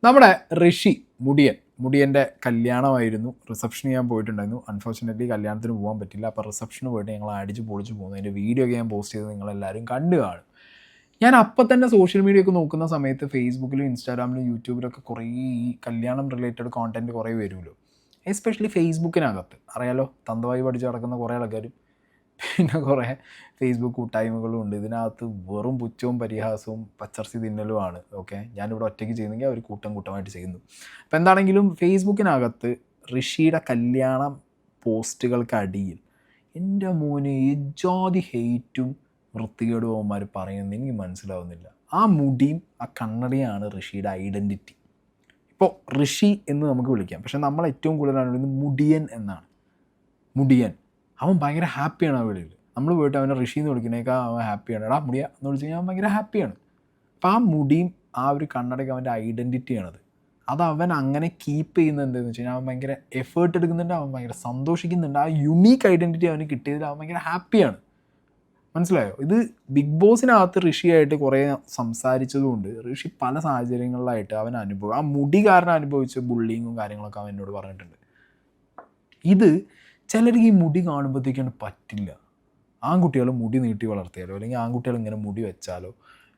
നമ്മുടെ ഋഷി മുടിയൻ്റെ കല്യാണമായിരുന്നു. റിസപ്ഷൻ ചെയ്യാൻ പോയിട്ടുണ്ടായിരുന്നു. അൺഫോർച്യുനേറ്റ്ലി കല്യാണത്തിന് പോകാൻ പറ്റില്ല. അപ്പോൾ റിസപ്ഷന് പോയിട്ട് ഞങ്ങൾ അടിച്ച് പൊളിച്ച് പോകുന്നു. അതിൻ്റെ വീഡിയോ ഒക്കെ ഞാൻ പോസ്റ്റ് ചെയ്ത് നിങ്ങളെല്ലാവരും കണ്ടു കാണും. ഞാൻ അപ്പം തന്നെ സോഷ്യൽ മീഡിയ ഒക്കെ നോക്കുന്ന സമയത്ത് ഫേസ്ബുക്കിലും ഇൻസ്റ്റാഗ്രാമിലും യൂട്യൂബിലൊക്കെ കുറേ ഈ കല്യാണം റിലേറ്റഡ് കോണ്ടൻറ്റ് കുറേ വരുമല്ലോ. എസ്പെഷ്യലി ഫേസ്ബുക്കിനകത്ത് അറിയാലോ, തന്തവായി പഠിച്ച് നടക്കുന്ന കുറേ ആൾക്കാരും പിന്നെ കുറേ ഫേസ്ബുക്ക് കൂട്ടായ്മകളും ഉണ്ട്. ഇതിനകത്ത് വെറും പുച്ഛവും പരിഹാസവും പച്ചർച്ചി തിന്നലുമാണ്. ഓക്കെ, ഞാനിവിടെ ഒറ്റയ്ക്ക് ചെയ്യുന്നെങ്കിൽ അവർ കൂട്ടമായിട്ട് ചെയ്യുന്നു. അപ്പോൾ എന്താണെങ്കിലും ഫേസ്ബുക്കിനകത്ത് ഋഷിയുടെ കല്യാണം പോസ്റ്റുകൾക്കടിയിൽ എൻ്റെ മോനെ എജാതി ഹെയ്റ്റും വൃത്തികേടും അവന്മാർ പറയുന്നത് എനിക്ക് മനസ്സിലാവുന്നില്ല. ആ മുടിയും ആ കണ്ണടയാണ് ഋഷിയുടെ ഐഡൻറ്റിറ്റി. ഇപ്പോൾ ഋഷി എന്ന് നമുക്ക് വിളിക്കാം, പക്ഷെ നമ്മൾ ഏറ്റവും കൂടുതലാണ് വിളിക്കുന്നത് മുടിയൻ എന്നാണ്. മുടിയൻ അവൻ ഭയങ്കര ഹാപ്പിയാണ് ആ വിളിയിൽ. നമ്മൾ പോയിട്ട് അവനെ ഋഷി എന്ന് വിളിക്കുന്നേക്കാൾ അവൻ ഹാപ്പിയാണ്. എടാ മുടിയ എന്ന് വിളിച്ച് കഴിഞ്ഞാൽ അവൻ ഭയങ്കര ഹാപ്പിയാണ്. അപ്പോൾ ആ മുടിയും ആ ഒരു കണ്ണടയ്ക്ക് അവൻ്റെ ഐഡൻറ്റിറ്റിയാണത്. അത് അവൻ അങ്ങനെ കീപ്പ് ചെയ്യുന്നത് എന്താണെന്ന് വെച്ച് കഴിഞ്ഞാൽ അവൻ ഭയങ്കര എഫേർട്ട് എടുക്കുന്നുണ്ട്, അവൻ ഭയങ്കര സന്തോഷിക്കുന്നുണ്ട്. ആ യുണീക്ക് ഐഡൻറ്റിറ്റി അവന് കിട്ടിയതിൽ അവൻ ഭയങ്കര ഹാപ്പിയാണ്. മനസ്സിലായോ? ഇത് ബിഗ് ബോസിനകത്ത് ഋഷിയായിട്ട് കുറേ സംസാരിച്ചതുകൊണ്ട് ഋഷി പല സാഹചര്യങ്ങളിലായിട്ട് അവൻ ആ മുടി കാരണം അനുഭവിച്ച ബുള്ളിങ്ങും കാര്യങ്ങളൊക്കെ അവൻ എന്നോട് പറഞ്ഞിട്ടുണ്ട്. ഇത് ചിലർക്ക് ഈ മുടി കാണുമ്പോഴത്തേക്കാണ് പറ്റില്ല. ആൺകുട്ടികൾ മുടി നീട്ടി വളർത്തിയാലോ അല്ലെങ്കിൽ ആൺകുട്ടികൾ ഇങ്ങനെ മുടി വെച്ചാലോ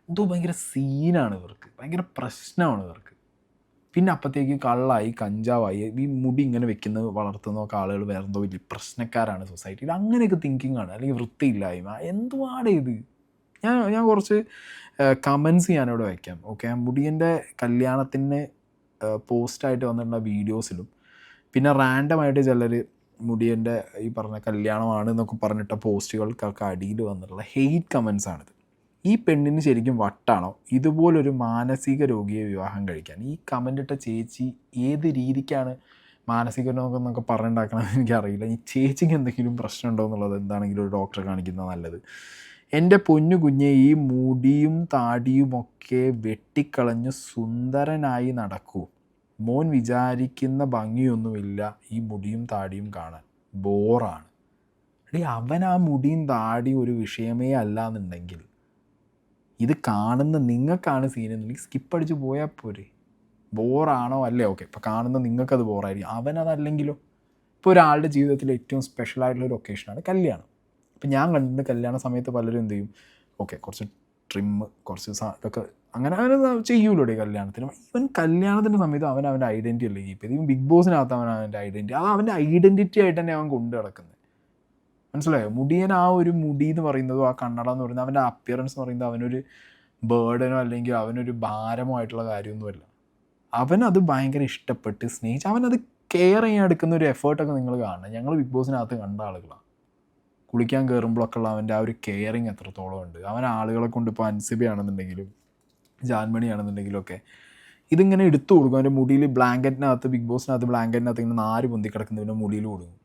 എന്തോ ഭയങ്കര സീനാണ് ഇവർക്ക്, ഭയങ്കര പ്രശ്നമാണ് ഇവർക്ക്. പിന്നെ അപ്പോഴത്തേക്ക് കള്ളായി കഞ്ചാവായി ഈ മുടി ഇങ്ങനെ വെക്കുന്ന വളർത്തുന്നൊക്കെ ആളുകൾ വേറെ എന്തോ വലിയ പ്രശ്നക്കാരാണ് സൊസൈറ്റിയിൽ. അങ്ങനെയൊക്കെ തിങ്കിങ്ങാണ്, അല്ലെങ്കിൽ വൃത്തിയില്ലായ്മ എന്തുവാണ് ഇത്. ഞാൻ കുറച്ച് കമൻസ് ഞാനിവിടെ വയ്ക്കാം. ഓക്കെ, മുടിയൻ്റെ കല്യാണത്തിന് പോസ്റ്റായിട്ട് വന്നിട്ടുള്ള വീഡിയോസിലും പിന്നെ റാൻഡമായിട്ട് ചിലർ മുടിയൻ്റെ ഈ പറഞ്ഞ കല്യാണമാണ് എന്നൊക്കെ പറഞ്ഞിട്ട പോസ്റ്റുകൾക്കൊക്കെ അടിയിൽ വന്നിട്ടുള്ള ഹെയ്റ്റ് കമൻസാണിത്. ഈ പെണ്ണിന് ശരിക്കും വട്ടാണോ ഇതുപോലൊരു മാനസിക രോഗിയെ വിവാഹം കഴിക്കാൻ? ഈ കമൻ്റ് ഇട്ട ചേച്ചി ഏത് രീതിക്കാണ് മാനസിക രോഗം എന്നൊക്കെ പറഞ്ഞുണ്ടാക്കണമെന്ന് എനിക്കറിയില്ല. ഈ ചേച്ചിക്ക് എന്തെങ്കിലും പ്രശ്നമുണ്ടോ എന്നുള്ളത് എന്താണെങ്കിലും ഒരു ഡോക്ടറെ കാണിക്കുന്നത് നല്ലത്. എൻ്റെ പൊന്നു കുഞ്ഞെ, ഈ മുടിയും താടിയുമൊക്കെ വെട്ടിക്കളഞ്ഞ് സുന്ദരനായി നടക്കൂ. മോൻ വിചാരിക്കുന്ന ഭംഗിയൊന്നുമില്ല ഈ മുടിയും താടിയും കാണാൻ, ബോറാണ്. എടീ, അവൻ ആ മുടിയും താടിയും ഒരു വിഷയമേ അല്ല എന്നുണ്ടെങ്കിൽ ഇത് കാണുന്ന നിങ്ങൾക്കാണ് സീനെന്നുണ്ടെങ്കിൽ സ്കിപ്പ് അടിച്ച് പോയാൽ പോരെ. ബോറാണോ അല്ലേ, ഓക്കെ, ഇപ്പോൾ കാണുന്ന നിങ്ങൾക്കത് ബോറായിരിക്കും, അവനതല്ലെങ്കിലോ. ഇപ്പോൾ ഒരാളുടെ ജീവിതത്തിൽ ഏറ്റവും സ്പെഷ്യലായിട്ടുള്ളൊരു ഒക്കേഷനാണ് കല്യാണം. ഇപ്പം ഞാൻ കണ്ടിട്ടുണ്ട് കല്യാണ സമയത്ത് പലരും എന്ത് ചെയ്യും, ഓക്കെ കുറച്ച് ട്രിമ്മ് കുറച്ച് ഇതൊക്കെ അങ്ങനെ ചെയ്യൂലോടെ കല്യാണത്തിന്. ഈവൻ കല്യാണത്തിൻ്റെ സമയത്ത് അവൻ്റെ ഐഡൻറ്റിറ്റി അല്ലേ കീപ്പ് ചെയ്ത്. ഈവൻ ബിഗ് ബോസിനകത്ത് അവൻ്റെ ഐഡൻറ്റിറ്റി, അത് അവൻ്റെ ഐഡൻറ്റിറ്റി ആയിട്ട് തന്നെ അവൻ കൊണ്ടു നടക്കുന്നത്. മനസ്സിലായോ? മുടിയൻ ആ ഒരു മുടി എന്ന് പറയുന്നതോ ആ കണ്ണട എന്ന് പറയുന്നത് അവൻ്റെ അപ്പിയറൻസ് എന്ന് പറയുന്നത് അവനൊരു ബേർഡനോ അല്ലെങ്കിൽ അവനൊരു ഭാരമോ ആയിട്ടുള്ള കാര്യമൊന്നുമല്ല. അവനത് ഭയങ്കര ഇഷ്ടപ്പെട്ട് സ്നേഹിച്ച് അവനത് കെയർ ചെയ്യാൻ എടുക്കുന്ന ഒരു എഫേർട്ടൊക്കെ നിങ്ങൾ കാണണം. ഞങ്ങൾ ബിഗ് ബോസിനകത്ത് കണ്ട ആളുകളാണ്. കുളിക്കാൻ കയറുമ്പോഴൊക്കെ ഉള്ള അവൻ്റെ ആ ഒരു കെയറിങ് എത്രത്തോളം ഉണ്ട്. അവൻ ആളുകളെ കൊണ്ട് ഇപ്പോൾ അൻസിബ ആണെന്നുണ്ടെങ്കിലും ജാൻമണി ആണെന്നുണ്ടെങ്കിലും ഒക്കെ ഇതിങ്ങനെ എടുത്തു കൊടുക്കും. അവൻ്റെ മുടിയിൽ ബ്ലാങ്കറ്റിനകത്ത് ബിഗ് ബോസിനകത്ത് ബ്ലാങ്കറ്റിനകത്ത് ഇങ്ങനെ 4 പൊന്തി കിടക്കുന്നതിൻ്റെ മുടിയിൽ കൊടുക്കും.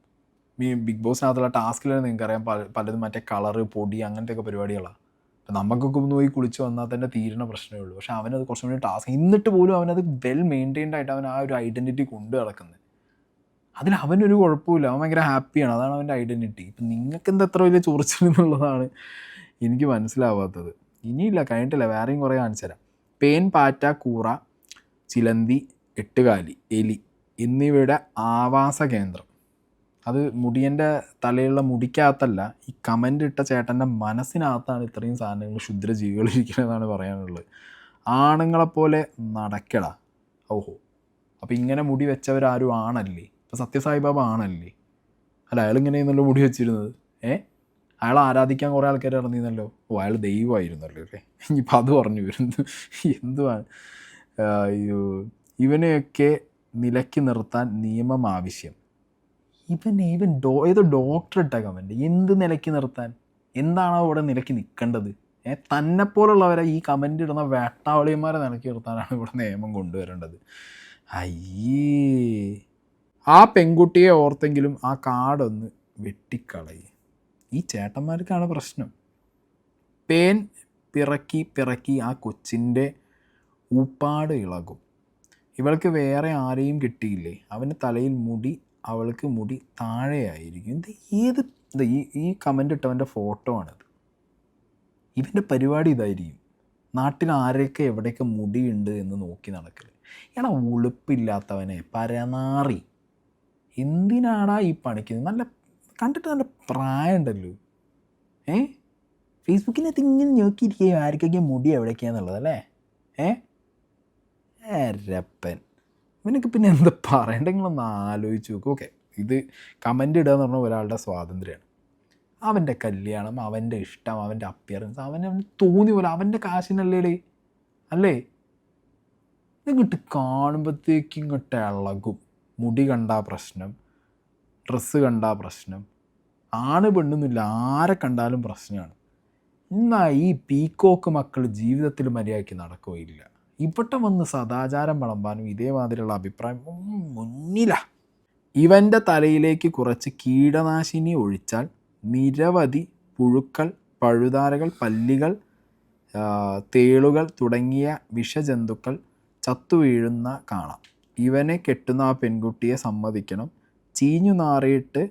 ഈ ബിഗ് ബോസിനകത്തുള്ള ടാസ്കിൽ നിങ്ങൾക്കറിയാം പലതും മറ്റേ കളറ് പൊടി അങ്ങനത്തെയൊക്കെ പരിപാടികളാണ്. അപ്പം നമുക്കൊക്കെ ഒന്ന് പോയി കുളിച്ച് വന്നാൽ തന്നെ തീരുന്ന പ്രശ്നമേ ഉള്ളൂ. പക്ഷേ അവനത് കുറച്ചും കൂടി ടാസ്ക്, എന്നിട്ട് പോലും അവനത് വെൽ മെയിൻറ്റെയിൻഡ് ആയിട്ട് അവൻ ആ ഒരു ഐഡൻറ്റിറ്റി കൊണ്ടു നടക്കുന്നത്. അതിൽ അവനൊരു കുഴപ്പമില്ല, അവൻ ഭയങ്കര ഹാപ്പിയാണ്, അതാണ് അവൻ്റെ ഐഡൻറ്റിറ്റി. ഇപ്പം നിങ്ങൾക്ക് എന്താ എത്ര വലിയ ചൊറിച്ചിൽ എന്നുള്ളതാണ് എനിക്ക് മനസ്സിലാവാത്തത്. ഇനിയില്ല, കഴിഞ്ഞിട്ടില്ല, വേറെയും കുറേ കാണിച്ചു തരാം. പേൻ, പാറ്റ, കൂറ, ചിലന്തി, എട്ടുകാലി, എലി എന്നിവയുടെ ആവാസ കേന്ദ്രം. അത് മുടിയൻ്റെ തലയുള്ള മുടിക്കകത്തല്ല, ഈ കമൻ്റ് ഇട്ട ചേട്ടൻ്റെ മനസ്സിനകത്താണ് ഇത്രയും സാധനങ്ങൾ ക്ഷുദ്രജീവികളിരിക്കുന്നതെന്നാണ് പറയാനുള്ളത്. ആണുങ്ങളെപ്പോലെ നടക്കടാ. ഓഹോ, അപ്പോൾ ഇങ്ങനെ മുടി വെച്ചവരാരും ആണല്ലേ? ഇപ്പോൾ സത്യസായിബാബ ആണല്ലേ? അല്ല, അയാളിങ്ങനെയെന്നല്ലോ മുടി വെച്ചിരുന്നത്. അയാൾ ആരാധിക്കാൻ കുറേ ആൾക്കാർ ഇറങ്ങിയിരുന്നല്ലോ. ഓ, അയാൾ ദൈവമായിരുന്നല്ലോ അല്ലേ? ഇനിയിപ്പോൾ അത് പറഞ്ഞു വരുന്നു എന്തുവാണ്. ഇവനെയൊക്കെ നിലയ്ക്ക് നിർത്താൻ നിയമം ആവശ്യം. ഇവൻ ഏതോ ഡോക്ടർ ഇട്ട കമൻറ്റ്. എന്ത് നിലയ്ക്ക് നിർത്താൻ? എന്താണോ അവിടെ നിലയ്ക്ക് നിൽക്കേണ്ടത്? തന്നെപ്പോലുള്ളവരെ ഈ കമൻ്റ് ഇടുന്ന വേട്ടാവളിയന്മാരെ നിലയ്ക്ക് നിർത്താനാണ് ഇവിടെ നിയമം കൊണ്ടുവരേണ്ടത്. അയ്യേ, ആ പെൺകുട്ടിയെ ഓർത്തെങ്കിലും ആ കാർഡൊന്ന് വെട്ടിക്കളയി. ഈ ചേട്ടന്മാർക്കാണ് പ്രശ്നം. പേൻ പിറക്കി ആ കൊച്ചിൻ്റെ ഊപ്പാട് ഇളകും. ഇവൾക്ക് വേറെ ആരെയും കിട്ടിയില്ലേ? അവന് തലയിൽ മുടി, അവൾക്ക് മുടി താഴെയായിരിക്കും. ഈ കമൻ്റ് ഇട്ടവൻ്റെ ഫോട്ടോ ആണിത്. ഇവൻ്റെ പരിപാടി ഇതായിരിക്കും, നാട്ടിൽ ആരെയൊക്കെ എവിടെയൊക്കെ മുടിയുണ്ട് എന്ന് നോക്കി നടക്കൽ. എടാ ഉളുപ്പില്ലാത്തവനെ പരനാറി, എന്തിനാടാ ഈ പണിക്കുന്നത്? നല്ല കണ്ടിട്ട് നല്ല പ്രായമുണ്ടല്ലോ. ഫേസ്ബുക്കിനകത്ത് ഇങ്ങനെ നോക്കിയിരിക്കുക ആർക്കൊക്കെ മുടി എവിടേക്കാന്നുള്ളതല്ലേ? രപ്പൻ ഇവനൊക്കെ പിന്നെ എന്താ പറയണ്ടെങ്കിലൊന്ന് ആലോചിച്ച് നോക്കും. ഓക്കെ, ഇത് കമൻ്റ് ഇടുക എന്ന് പറഞ്ഞാൽ ഒരാളുടെ സ്വാതന്ത്ര്യമാണ്. അവൻ്റെ കല്യാണം, അവൻ്റെ ഇഷ്ടം, അവൻ്റെ അപ്പിയറൻസ്, അവന് തോന്നി പോലെ അവൻ്റെ കാശിനല്ലേ അല്ലേ? ഇങ്ങോട്ട് കാണുമ്പോഴത്തേക്കും ഇങ്ങോട്ട് ഇളകും. മുടി കണ്ടാൽ പ്രശ്നം, ഡ്രസ്സ് കണ്ടാൽ പ്രശ്നം, ആണ് പെണ്ണൊന്നുമില്ല, ആരെ കണ്ടാലും പ്രശ്നമാണ്. എന്നാൽ ഈ പീക്കോക്ക് മക്കൾ ജീവിതത്തിൽ മര്യാദയ്ക്ക് നടക്കുകയില്ല. ഇവിടെ വന്ന് സദാചാരം വിളമ്പാനും ഇതേമാതിരിയുള്ള അഭിപ്രായം മുന്നിലാണ്. ഇവൻ്റെ തലയിലേക്ക് കുറച്ച് കീടനാശിനി ഒഴിച്ചാൽ നിരവധി പുഴുക്കൾ, പഴുതാരകൾ, പല്ലികൾ, തേളുകൾ തുടങ്ങിയ വിഷജന്തുക്കൾ ചത്തുവീഴുന്ന കാണാം. ഇവനെ കെട്ടുന്ന ആ പെൺകുട്ടിയെ സമ്മതിക്കണം, ചീഞ്ഞു നാറിയിട്ട്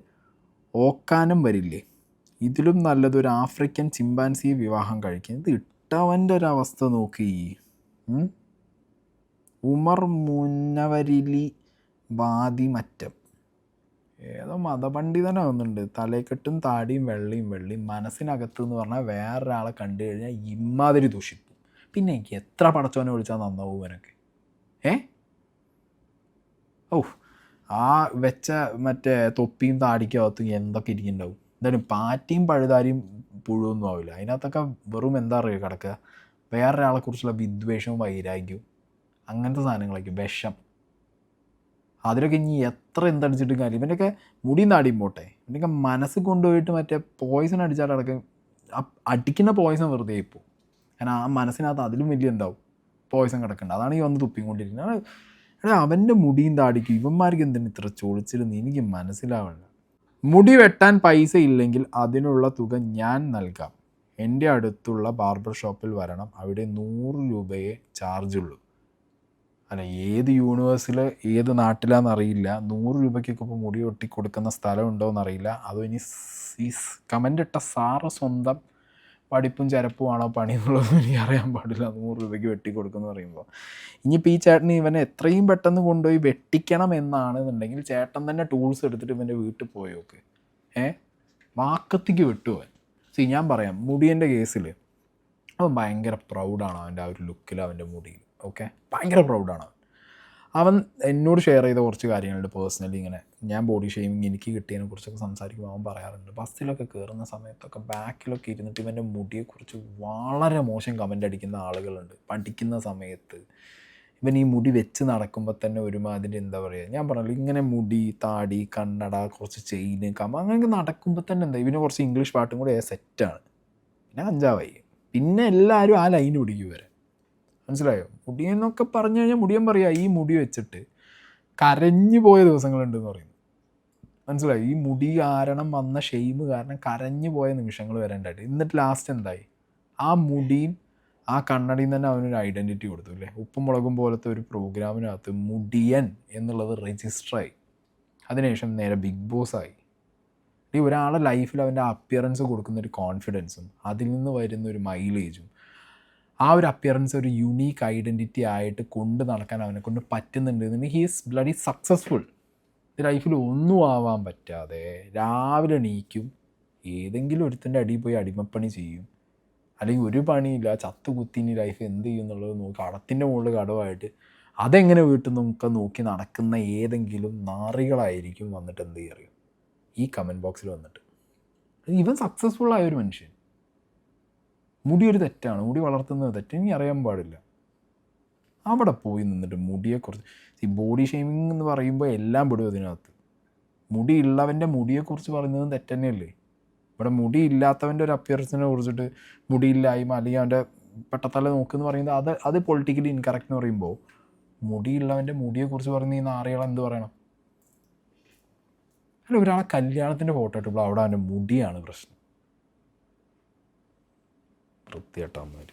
ഓക്കാനും വരില്ലേ. ഇതിലും നല്ലതൊരു ആഫ്രിക്കൻ ചിമ്പാൻസിയെ വിവാഹം കഴിക്കും. ഇത് ഇട്ടവൻ്റെ ഒരവസ്ഥ നോക്കി. ഉമർ മുന്നവരിലി വാദിമറ്റം ഏതോ മതപണ്ഡിതനാവുന്നുണ്ട്. തലക്കെട്ടും താടിയും വെള്ളിയും മനസ്സിനകത്ത് എന്ന് പറഞ്ഞാൽ വേറൊരാളെ കണ്ടു കഴിഞ്ഞാൽ ഇമ്മാതിരി ദൂഷിപ്പും. പിന്നെ എനിക്ക് എത്ര പടച്ചോനെ വിളിച്ചാൽ നന്നാവും ഇവനൊക്കെ? ആ വെച്ച മറ്റേ തൊപ്പിയും താടിക്കകത്തും എന്തൊക്കെ ഇരിക്കുന്നുണ്ടാവും. എന്തായാലും പാറ്റിയും പഴുതാരിയും പുഴുവൊന്നും ആവില്ല. അതിനകത്തൊക്കെ വെറും എന്താ പറയുക കിടക്കുക, വേറൊരാളെക്കുറിച്ചുള്ള വിദ്വേഷവും വൈരാഗ്യവും അങ്ങനത്തെ സാധനങ്ങളായിരിക്കും, വിഷം. അതിലൊക്കെ ഇനി എത്ര എന്തടിച്ചിട്ടും കാര്യം. ഇവൻ്റെയൊക്കെ മുടിയും താടിയും പോട്ടെ, ഇവൻ്റെയൊക്കെ മനസ്സ് കൊണ്ടുപോയിട്ട് മറ്റേ പോയിസൺ അടിച്ചാൽ അടക്കം അടിക്കുന്ന പോയിസൺ വെറുതെ ഇപ്പോൾ. കാരണം ആ മനസ്സിനകത്ത് അതിലും വലിയ എന്താവും പോയിസൺ കിടക്കേണ്ട. അതാണ് ഈ വന്ന് തുപ്പിക്കൊണ്ടിരിക്കുന്നത്. എടാ അവൻ്റെ മുടിയും താടിക്കും ഇവന്മാർക്ക് എന്തിനും ഇത്ര ചോദിച്ചിരുന്ന് എനിക്ക് മനസ്സിലാവണ്ട. മുടി വെട്ടാൻ പൈസ ഇല്ലെങ്കിൽ അതിനുള്ള തുക ഞാൻ നൽകാം. എൻ്റെ അടുത്തുള്ള ബാർബർ ഷോപ്പിൽ വരണം, അവിടെ 100 രൂപയെ ചാർജുള്ളൂ. അല്ല, ഏത് യൂണിവേഴ്സിൽ ഏത് നാട്ടിലാണെന്നറിയില്ല, 100 രൂപയ്ക്കൊക്കെ ഇപ്പോൾ മുടി വെട്ടി കൊടുക്കുന്ന സ്ഥലം ഉണ്ടോയെന്നറിയില്ല. അതോ ഇനി ഈ കമൻ്റ് ഇട്ട സാറ് സ്വന്തം പഠിപ്പും ചരപ്പുമാണോ പണി എന്നുള്ളതൊന്നും എനിക്ക് അറിയാൻ പാടില്ല. 100 രൂപയ്ക്ക് വെട്ടി കൊടുക്കുമെന്ന് പറയുമ്പോൾ ഇനിയിപ്പോൾ ഈ ചേട്ടന് ഇവനെ എത്രയും പെട്ടെന്ന് കൊണ്ടുപോയി വെട്ടിക്കണം എന്നാണെന്നുണ്ടെങ്കിൽ ചേട്ടൻ തന്നെ ടൂൾസ് എടുത്തിട്ട് ഇവൻ്റെ വീട്ടിൽ പോയി നോക്ക്. വാക്കത്തിക്ക് വെട്ടുപോൻ. ഞാൻ പറയാം, മുടിയൻ്റെ കേസിൽ അവൻ ഭയങ്കര പ്രൗഡാണ് അവൻ്റെ ആ ഒരു ലുക്കിൽ, അവൻ്റെ മുടിയിൽ. ഓക്കെ, ഭയങ്കര പ്രൗഡാണ് അവൻ. എന്നോട് ഷെയർ ചെയ്ത കുറച്ച് കാര്യങ്ങളുണ്ട് പേഴ്സണലി. ഇങ്ങനെ ഞാൻ ബോഡി ഷേമിങ് എനിക്ക് കിട്ടിയതിനെ കുറിച്ചൊക്കെ സംസാരിക്കുമ്പോൾ അവൻ പറയാറുണ്ട്, ബസ്സിലൊക്കെ കയറുന്ന സമയത്തൊക്കെ ബാക്കിലൊക്കെ ഇരുന്നിട്ട് ഇവൻ്റെ മുടിയെക്കുറിച്ച് വളരെ മോശം കമൻ്റ് അടിക്കുന്ന ആളുകളുണ്ട്. പഠിക്കുന്ന സമയത്ത് ഇവൻ ഈ മുടി വെച്ച് നടക്കുമ്പോൾ തന്നെ ഒരുമാതിരി എന്താ പറയുക, ഞാൻ പറഞ്ഞല്ലോ ഇങ്ങനെ മുടി, താടി, കണ്ണട, കുറച്ച് ചെയിന്, അങ്ങനെയൊക്കെ നടക്കുമ്പോൾ തന്നെ എന്താ ഇവന് കുറച്ച് ഇംഗ്ലീഷ് പാട്ടും കൂടെ സെറ്റാണ്. പിന്നെ 5 പിന്നെ എല്ലാവരും ആ ലൈൻ പിടിക്കും വരെ. മനസ്സിലായോ? മുടിയെന്നൊക്കെ പറഞ്ഞു കഴിഞ്ഞാൽ മുടിയൻ പറയുക ഈ മുടി വെച്ചിട്ട് കരഞ്ഞു പോയ ദിവസങ്ങളുണ്ടെന്ന് പറയുന്നു. മനസ്സിലായോ? ഈ മുടി കാരണം വന്ന ഷെയിം കാരണം കരഞ്ഞു പോയ നിമിഷങ്ങൾ വരേണ്ടായിട്ട്. എന്നിട്ട് ലാസ്റ്റ് എന്തായി, ആ മുടിയും ആ കണ്ണടിയും തന്നെ അവനൊരു ഐഡൻറ്റിറ്റി കൊടുത്തു അല്ലേ. ഉപ്പും മുളകും പോലത്തെ ഒരു പ്രോഗ്രാമിനകത്ത് മുടിയൻ എന്നുള്ളത് രജിസ്റ്ററായി. അതിനുശേഷം നേരെ ബിഗ് ബോസായി. ഈ ഒരാളുടെ ലൈഫിൽ അവൻ്റെ അപ്പിയറൻസ് കൊടുക്കുന്നൊരു കോൺഫിഡൻസും അതിൽ നിന്ന് വരുന്നൊരു മൈലേജും ആ ഒരു അപ്പിയറൻസ് ഒരു യുണീക്ക് ഐഡൻറ്റിറ്റി ആയിട്ട് കൊണ്ട് നടക്കാൻ അവനെ കൊണ്ട് പറ്റുന്നുണ്ട് എന്നുണ്ടെങ്കിൽ ഹി ഈസ് ബ്ലഡി സക്സസ്ഫുൾ. ലൈഫിൽ ഒന്നും ആവാൻ പറ്റാതെ രാവിലെ എണീക്കും, ഏതെങ്കിലും ഒരുത്തൻ്റെ അടിയിൽ പോയി അടിമപ്പണി ചെയ്യും, അല്ലെങ്കിൽ ഒരു പണിയില്ല, ചത്തുകുത്തിനി ലൈഫ് എന്ത് ചെയ്യും എന്നുള്ളത് നോക്കി കടത്തിൻ്റെ മുകളിൽ കടവായിട്ട് അതെങ്ങനെ വീട്ടിൽ നമുക്ക് നോക്കി നടക്കുന്ന ഏതെങ്കിലും നാറികളായിരിക്കും വന്നിട്ട് എന്ത് ചെയ്യും ഈ കമൻറ്റ് ബോക്സിൽ വന്നിട്ട്. ഇവൻ സക്സസ്ഫുള്ളായ ഒരു മനുഷ്യൻ. മുടി ഒരു തെറ്റാണ്, മുടി വളർത്തുന്നത് തെറ്റ്, ഇനി അറിയാൻ പാടില്ല. അവിടെ പോയി നിന്നിട്ട് മുടിയെക്കുറിച്ച് ഈ ബോഡി ഷേമിങ് എന്ന് പറയുമ്പോൾ എല്ലാം പെടും അതിനകത്ത്. മുടി ഉള്ളവൻ്റെ മുടിയെക്കുറിച്ച് പറയുന്നതും തെറ്റന്നെയല്ലേ. ഇവിടെ മുടി ഇല്ലാത്തവൻ്റെ ഒരു അപ്പിയറൻസിനെ കുറിച്ചിട്ട് മുടിയില്ലായ്മ അല്ലെങ്കിൽ അവൻ്റെ പെട്ടത്തല നോക്കുമെന്ന് പറയുന്നത് അത് പൊളിറ്റിക്കലി ഇൻകറക്റ്റ് എന്ന് പറയുമ്പോൾ മുടിയുള്ളവൻ്റെ മുടിയെക്കുറിച്ച് പറയുന്ന ഈ നാറികളെ എന്ത് പറയണം? അല്ല, ഒരാളെ കല്യാണത്തിൻ്റെ ഫോട്ടോ ഇട്ടപ്പോൾ അവിടെ അവൻ്റെ മുടിയാണ് പ്രശ്നം. വൃത്തികെട്ടവന്മാർ.